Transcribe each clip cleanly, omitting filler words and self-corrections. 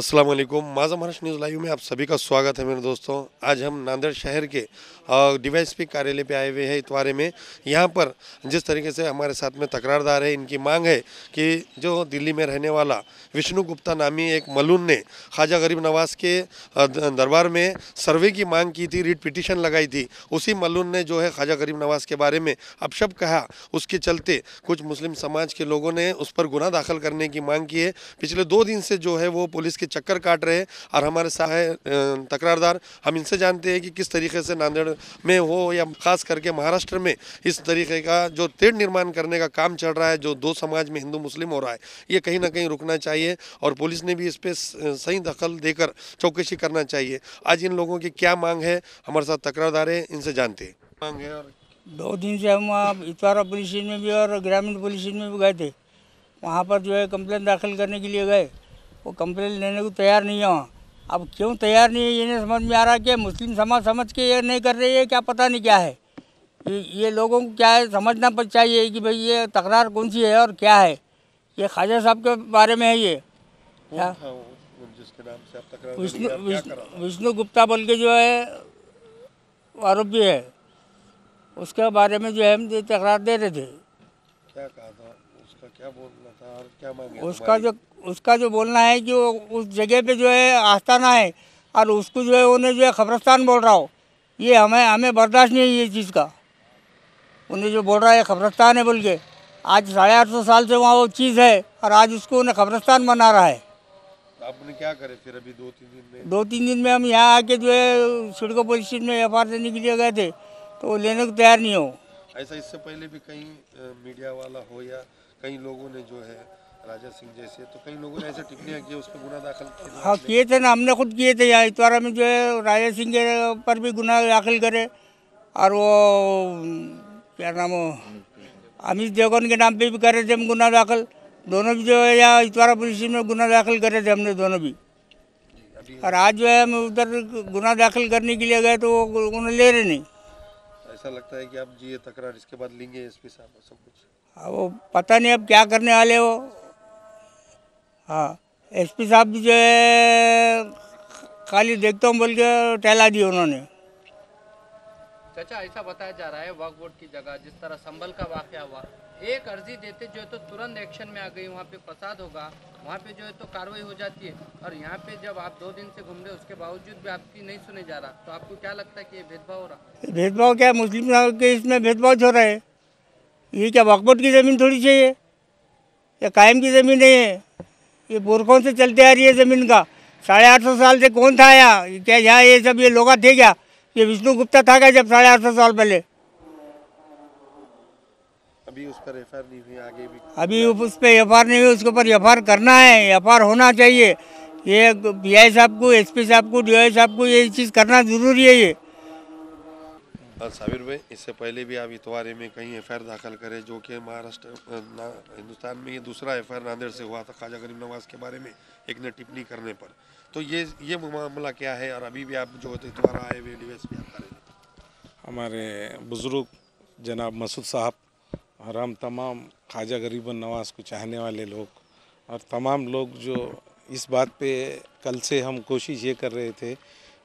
अस्सलाम वालेकुम। माझा महाराष्ट्र न्यूज़ लाइव में आप सभी का स्वागत है मेरे दोस्तों। आज हम नांदेड़ शहर के डीवाईएसपी कार्यालय पे आए हुए हैं इतवारे में। यहाँ पर जिस तरीके से हमारे साथ में तकरारदार है, इनकी मांग है कि जो दिल्ली में रहने वाला विष्णु गुप्ता नामी एक मलून ने ख्वाजा गरीब नवाज के दरबार में सर्वे की मांग की थी, रिट पिटीशन लगाई थी। उसी मलून ने जो है ख्वाजा गरीब नवाज के बारे में अपशब्द कहा। उसके चलते कुछ मुस्लिम समाज के लोगों ने उस पर गुनाह दाखिल करने की मांग की है। पिछले 2 दिन से जो है वो पुलिस के चक्कर काट रहे हैं और हमारे साथ है तकरारदार। हम इनसे जानते हैं कि किस तरीके से नांदेड़ में हो या खास करके महाराष्ट्र में इस तरीके का जो तेढ़ निर्माण करने का काम चल रहा है, जो 2 समाज में हिंदू मुस्लिम हो रहा है, ये कहीं ना कहीं रुकना चाहिए और पुलिस ने भी इस पर सही दखल देकर चौकसी करना चाहिए। आज इन लोगों की क्या मांग है, हमारे साथ तकरारदार है, इनसे जानते हैं। मांग है और 2 दिन से हम इतवारा पुलिस स्टेशन में भी और ग्रामीण पुलिस स्टेशन में भी गए थे। वहाँ पर जो है कंप्लेंट दाखिल करने के लिए गए, वो कंप्लेंट लेने को तैयार नहीं है वहाँ। अब क्यों तैयार नहीं है ये नहीं समझ में आ रहा कि मुस्लिम समाज समझ के ये नहीं कर रही है, क्या पता नहीं क्या है। ये लोगों को क्या है समझना चाहिए कि भाई ये तकरार कौन सी है और क्या है। ये ख्वाजा साहब के बारे में है। ये क्या जिसके नाम से आप तकरार विष्णु गुप्ता बोल के जो है आरोपी है, उसके बारे में जो है हम तकरार दे रहे थे। क्या कहा था, उसका क्या बोलना था और क्या मांगे? उसका जो बोलना है कि वो उस जगह पे जो है आस्थाना है और उसको जो है उन्हें जो है कब्रस्तान बोल रहा हो, ये हमें बर्दाश्त नहीं है ये चीज़ का। उन्हें जो बोल रहा है कब्रस्तान है बोल के, आज 850 साल से वहाँ वो चीज़ है और आज उसको उन्हें कब्रस्तान बना रहा है। आपने क्या करे फिर अभी 2-3 दिन में? 2-3 दिन में हम यहाँ आके जो है सिडको पुलिस स्टेशन में एफ देने के लिए गए थे, तो वो लेने को तैयार नहीं हो। ऐसा इससे पहले भी कई मीडिया वाला हो या कई लोगों ने जो है राजा सिंह जैसे, तो कई लोगों ने ऐसे टिप्पणियां की, उस पर गुनाह दाखिल किया। हाँ किए थे ना, हमने खुद किए थे। यहाँ इतवारा में जो है राजा सिंह के पर भी गुनाह दाखिल करे और वो क्या नाम हो अमित देवगन के नाम पे भी करे थे हम गुनाह दाखिल। दोनों भी जो है यहाँ इतवारा पुलिस स्टेशन में गुनाह दाखिल करे थे हमने दोनों भी। और आज जो है हम उधर गुनाह दाखिल करने के लिए गए तो वो उन्हें ले रहे नहीं। ऐसा लगता है कि आप जी ये तकरार इसके बाद लेंगे एसपी साहब सब कुछ? वो पता नहीं अब क्या करने वाले हो। हाँ एसपी साहब भी जो है खाली देखता हूँ बोल के टहला दिया उन्होंने। चाचा ऐसा बताया जा रहा है वक्फ बोर्ड की जगह जिस तरह संभल का वाकया हुआ, एक अर्जी देते जो है तो तुरंत एक्शन में आ गई, वहाँ पे फसाद होगा, वहाँ पे जो है तो कार्रवाई हो जाती है, और यहाँ पे जब आप 2 दिन से घूम रहे उसके बावजूद भी आपकी नहीं सुने जा रहा, तो आपको क्या लगता है कि ये भेदभाव हो रहा? भेदभाव क्या, मुस्लिम के इसमें भेदभाव हो रहा है? ये क्या वक्फ बोर्ड की ज़मीन थोड़ी चाहिए, ये कायम की ज़मीन नहीं है, ये पुरखों से चलते आ रही है ज़मीन का। 850 साल से कौन था यहाँ? क्या यहाँ ये सब ये लोग थे क्या? ये विष्णु गुप्ता था क्या जब 850 साल पहले? अभी उस पर एफआईआर नहीं हुई, आगे भी अभी उस पर एफआईआर नहीं हुई, उसके ऊपर एफआईआर करना है, एफआईआर होना चाहिए। ये पीआई साहब को, एसपी साहब को, डीआई साहब को ये चीज़ करना ज़रूरी है। ये साबिर भाई, इससे पहले भी आप इतवारे में कहीं एफआईआर दाखिल करे, जो कि महाराष्ट्र हिंदुस्तान में ये दूसरा एफआईआर नांदेड़ से हुआ था ख्वाजा गरीब नवाज के बारे में एक ने टिप्पणी करने पर। तो ये मामला क्या है और अभी भी आप जो है इतवारा आए हुए डीवाईएसपी आप करेंगे? हमारे बुज़ुर्ग जनाब मसूद साहब और हम तमाम ख्वाजा गरीब नवाज को चाहने वाले लोग और तमाम लोग जो इस बात पे कल से हम कोशिश ये कर रहे थे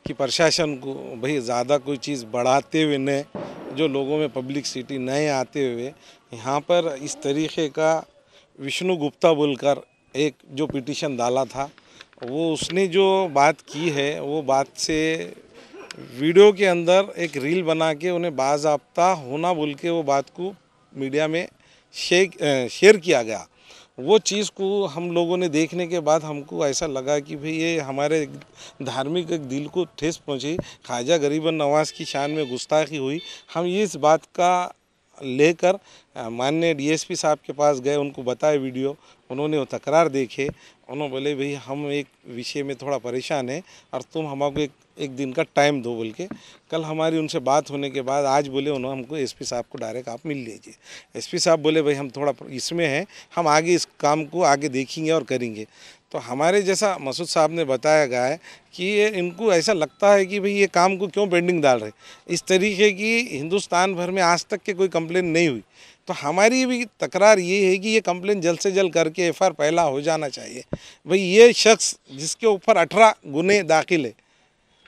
कि प्रशासन को भाई ज़्यादा कोई चीज़ बढ़ाते हुए न, जो लोगों में पब्लिसिटी नए आते हुए यहाँ पर इस तरीके का विष्णु गुप्ता बोलकर एक जो पिटीशन डाला था, वो उसने जो बात की है वो बात से वीडियो के अंदर एक रील बना के उन्हें बाज़ाब्ता होना बोल के वो बात को मीडिया में शेयर किया गया। वो चीज़ को हम लोगों ने देखने के बाद हमको ऐसा लगा कि भाई ये हमारे धार्मिक दिल को ठेस पहुंची, ख्वाजा गरीब नवाज की शान में गुस्ताखी हुई। हम इस बात का लेकर माननीय डीएसपी साहब के पास गए, उनको बताए वीडियो, उन्होंने वो तकरार देखे, उन्होंने बोले भाई हम एक विषय में थोड़ा परेशान है और तुम हमको एक दिन का टाइम दो बोल के। कल हमारी उनसे बात होने के बाद आज बोले उन्होंने हमको एसपी साहब को डायरेक्ट आप मिल लीजिए। एसपी साहब बोले भाई हम थोड़ा इसमें हैं, हम आगे इस काम को आगे देखेंगे और करेंगे। तो हमारे जैसा मसूद साहब ने बताया गया है कि ये इनको ऐसा लगता है कि भाई ये काम को क्यों पेंडिंग डाल रहे। इस तरीके की हिंदुस्तान भर में आज तक के कोई कंप्लेन नहीं हुई, तो हमारी भी तकरार ये है कि ये कंप्लेन जल्द से जल्द करके एफआईआर पहला हो जाना चाहिए। भाई ये शख्स जिसके ऊपर 18 गुने दाखिल है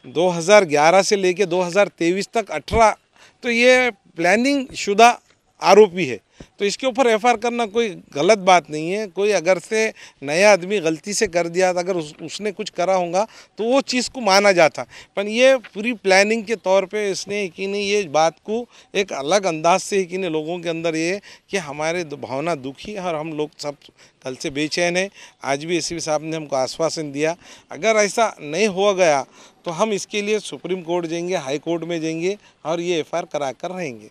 2011 से लेके 2023 तक 18, तो ये प्लानिंग शुदा आरोपी है। तो इसके ऊपर एफआईआर करना कोई गलत बात नहीं है। कोई अगर से नया आदमी गलती से कर दिया, अगर उसने कुछ करा होगा तो वो चीज़ को माना जाता, पर ये पूरी प्लानिंग के तौर पे इसने कि नहीं ये बात को एक अलग अंदाज से कि नहीं लोगों के अंदर ये कि हमारे भावना दुखी है और हम लोग सब कल से बेचैन है। आज भी एसपी साहब ने हमको आश्वासन दिया, अगर ऐसा नहीं हो गया तो हम इसके लिए सुप्रीम कोर्ट जाएंगे, हाई कोर्ट में जाएंगे और ये एफआईआर करा कर रहेंगे।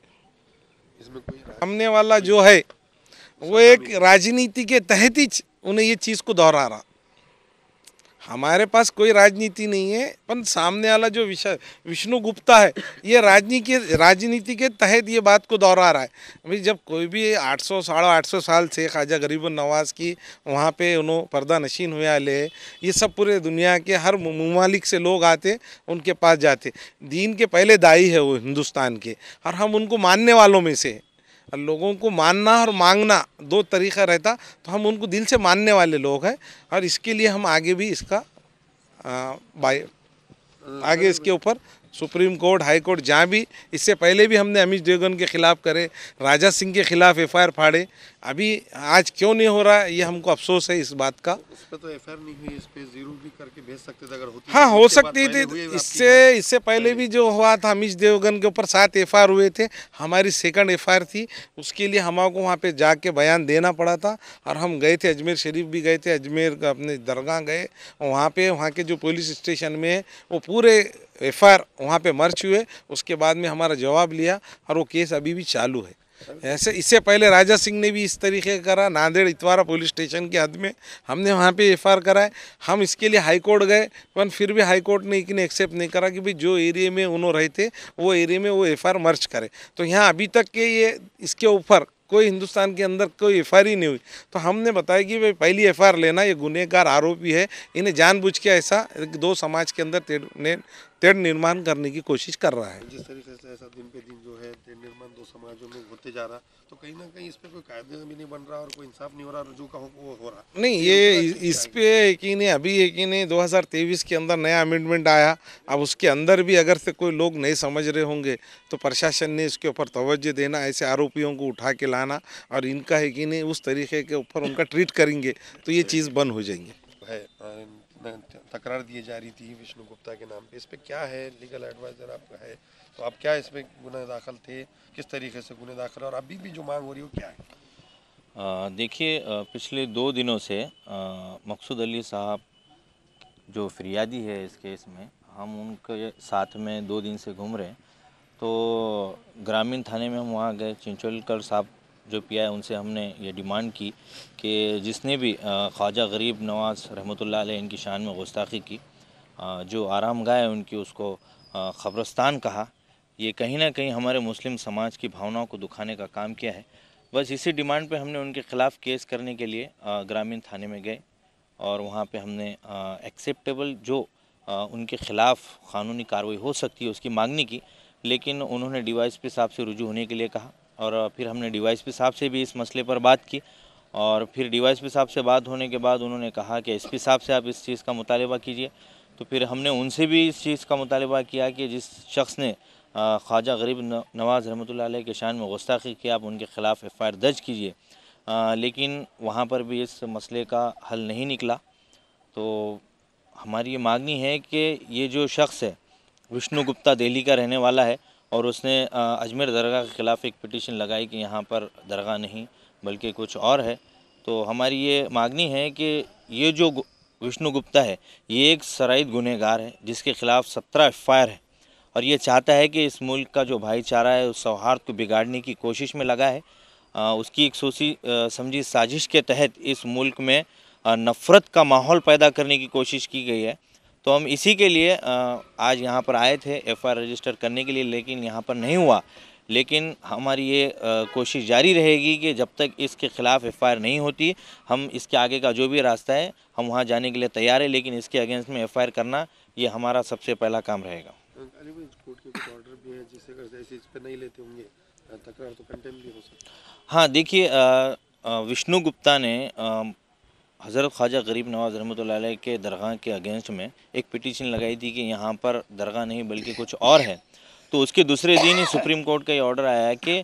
इसमें कोई सामने वाला जो है वो एक राजनीति के तहत ही उन्हें ये चीज़ को दोहरा रहा। हमारे पास कोई राजनीति नहीं है, पर सामने वाला जो विष्णु गुप्ता है ये राजनीति के तहत ये बात को दोहरा रहा है। अभी जब कोई भी 800 850 साल से ख्वाजा गरीब नवाज़ की वहाँ पे उन्होंने पर्दा नशीन हुए आले, ये सब पूरे दुनिया के हर ममालिक से लोग आते उनके पास जाते। दीन के पहले दाई है वो हिंदुस्तान के, और हम उनको मानने वालों में से। और लोगों को मानना और मांगना दो तरीका रहता, तो हम उनको दिल से मानने वाले लोग हैं और इसके लिए हम आगे भी इसका आगे इसके ऊपर सुप्रीम कोर्ट, हाई कोर्ट, जहाँ भी इससे पहले भी हमने अमित देवगन के खिलाफ करे, राजा सिंह के खिलाफ एफआईआर फाड़े, अभी आज क्यों नहीं हो रहा है ये हमको अफसोस है इस बात का। उस पर तो एफआईआर नहीं हुई, इस पे जीरो भी करके भेज सकते थे अगर होती। हाँ हो सकती थी। इससे पहले भी जो हुआ था अमित देवगन के ऊपर 7 एफआईआर हुए थे, हमारी सेकंड एफआईआर थी, उसके लिए हमको वहाँ पे जाके बयान देना पड़ा था। और हम गए थे, अजमेर शरीफ भी गए थे, अजमेर अपने दरगाह गए, वहाँ पे वहाँ के जो पुलिस स्टेशन में वो पूरे एफआईआर वहाँ पे मर्ज हुए, उसके बाद में हमारा जवाब लिया और वो केस अभी भी चालू है। ऐसे इससे पहले राजा सिंह ने भी इस तरीके का करा, नांदेड़ इतवारा पुलिस स्टेशन के हद में हमने वहाँ पे एफआईआर कराए। हम इसके लिए हाई कोर्ट गए, पर फिर भी हाई कोर्ट ने इतने एक्सेप्ट नहीं करा कि भाई जो एरिया में उन्होंने रहे थे वो एरिया में वो एफआईआर मर्ज करे। तो यहाँ अभी तक के ये इसके ऊपर कोई हिंदुस्तान के अंदर कोई एफआईआर ही नहीं हुई। तो हमने बताया कि भाई पहली एफआईआर लेना, ये गुनहगार आरोपी है, इन्हें जानबूझ के ऐसा दो समाज के अंदर तेड़ निर्माण करने की कोशिश कर रहा है। जिस तरीके से ऐसा दिन पे दिन जो है तेड़ निर्माण दो समाजों में होते जा रहा, तो कहीं ना कहीं इस पे कोई कायदा भी नहीं बन रहा और कोई इंसाफ नहीं हो रहा, जो कहो वो हो रहा नहीं। ये इस पे यकीन है, अभी यकीन है 2023 के अंदर नया अमेंडमेंट आया, अब उसके अंदर भी अगर से कोई लोग नहीं समझ रहे होंगे तो प्रशासन ने इसके ऊपर तवज्जो देना, ऐसे आरोपियों को उठा के लाना और इनका यकीन है उस तरीके के ऊपर उनका ट्रीट करेंगे तो ये चीज़ बंद हो जाएंगे। है। तकरार दी जा रही थी विष्णु गुप्ता के नाम पे, इस पे क्या है, लीगल एडवाइजर आपका है, तो आप क्या इसमें गुनाह दाखिल थे, किस तरीके से गुनाह दाखिल और अभी भी जो मांग हो रही है वो क्या है? देखिए, पिछले 2 दिनों से मकसूद अली साहब जो फिरियादी है इस केस में, हम उनके साथ में 2 दिन से घूम रहे हैं। तो ग्रामीण थाने में हम वहाँ गए, चिंचोलकर साहब जो पीआई है उनसे हमने ये डिमांड की कि जिसने भी ख्वाजा गरीब नवाज़ रहमतुल्लाह अलैह इनकी शान में गुस्ताखी की, जो आराम गाह है उनकी उसको ख़बरस्तान कहा, ये कहीं ना कहीं हमारे मुस्लिम समाज की भावनाओं को दुखाने का काम किया है। बस इसी डिमांड पे हमने उनके ख़िलाफ़ केस करने के लिए ग्रामीण थाने में गए और वहाँ पे हमने एक्सेप्टेबल जो उनके ख़िलाफ़ क़ानूनी कार्रवाई हो सकती है उसकी मांगनी की, लेकिन उन्होंने डीवाईएसपी साहब से रुजू होने के लिए कहा और फिर हमने डीवाईएसपी साहब से भी इस मसले पर बात की और फिर डीवाईएसपी साहब से बात होने के बाद उन्होंने कहा कि एसपी साहब से आप इस चीज़ का मुतालबा कीजिए। तो फिर हमने उनसे भी इस चीज़ का मुतालबा किया कि जिस शख्स ने ख्वाजा गरीब नवाज़ रहमतुल्लाह अलैह के शान में गुस्ताखी किया आप उनके ख़िलाफ़ एफआईआर दर्ज कीजिए, लेकिन वहाँ पर भी इस मसले का हल नहीं निकला। तो हमारी ये मांगनी है कि ये जो शख्स है विष्णु गुप्ता दिल्ली का रहने वाला है और उसने अजमेर दरगाह के ख़िलाफ़ एक पिटीशन लगाई कि यहाँ पर दरगाह नहीं बल्कि कुछ और है। तो हमारी ये मांगनी है कि ये जो विष्णु गुप्ता है ये एक सराइद गुनहगार है जिसके ख़िलाफ़ 17 एफआईआर है और ये चाहता है कि इस मुल्क का जो भाईचारा है उस सौहार्द को बिगाड़ने की कोशिश में लगा है। उसकी एक सोची समझी साजिश के तहत इस मुल्क में नफ़रत का माहौल पैदा करने की कोशिश की गई है। तो हम इसी के लिए आज यहाँ पर आए थे एफआईआर रजिस्टर करने के लिए, लेकिन यहाँ पर नहीं हुआ। लेकिन हमारी ये कोशिश जारी रहेगी कि जब तक इसके ख़िलाफ़ एफआईआर नहीं होती हम इसके आगे का जो भी रास्ता है हम वहाँ जाने के लिए तैयार है, लेकिन इसके अगेंस्ट में एफआईआर करना ये हमारा सबसे पहला काम रहेगा। कोर्ट के कुछ ऑर्डर भी है जिससे अगर इस पे नहीं लेते होंगे तकरार तो कंटेम्प्ट भी हो सकता है। हाँ देखिए, विष्णु गुप्ता ने हज़रत ख्वाजा गरीब नवाज रहमतुल्लाह अलैह के दरगाह के अगेंस्ट में एक पिटीशन लगाई थी कि यहाँ पर दरगाह नहीं बल्कि कुछ और है। तो उसके दूसरे दिन ही सुप्रीम कोर्ट का ये ऑर्डर आया है कि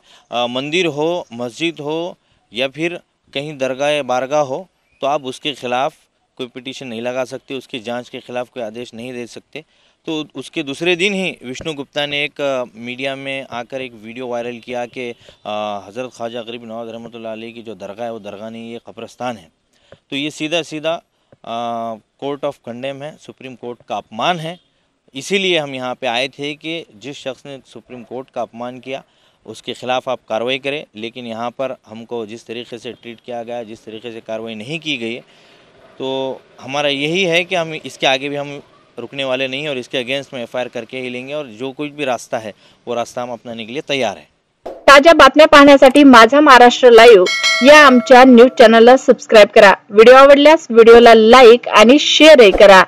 मंदिर हो, मस्जिद हो या फिर कहीं दरगाह या बारगाह हो तो आप उसके ख़िलाफ़ कोई पिटीशन नहीं लगा सकते, उसकी जांच के ख़िलाफ़ कोई आदेश नहीं दे सकते। तो उसके दूसरे दिन ही विष्णु गुप्ता ने एक मीडिया में आकर एक वीडियो वायरल किया कि हज़रत ख्वाजा गरीब नवाज रहमतुल्लाह अलैह की जो दरगाह है वो दरगाह नहीं, ये कब्रस्तान है। तो ये सीधा सीधा कोर्ट ऑफ कंडेम है, सुप्रीम कोर्ट का अपमान है। इसीलिए हम यहाँ पे आए थे कि जिस शख्स ने सुप्रीम कोर्ट का अपमान किया उसके ख़िलाफ़ आप कार्रवाई करें, लेकिन यहाँ पर हमको जिस तरीके से ट्रीट किया गया, जिस तरीके से कार्रवाई नहीं की गई है, तो हमारा यही है कि हम इसके आगे भी हम रुकने वाले नहीं हैं और इसके अगेंस्ट में एफआईआर करके ही लेंगे और जो कुछ भी रास्ता है वो रास्ता हम अपनाने के लिए तैयार हैं। ताज्या बातम्या पाहण्यासाठी माझा महाराष्ट्र लाईव्ह या आमच्या न्यूज चॅनलला सबस्क्राईब करा। व्हिडिओ आवडल्यास व्हिडिओला लाईक आणि शेअरही करा।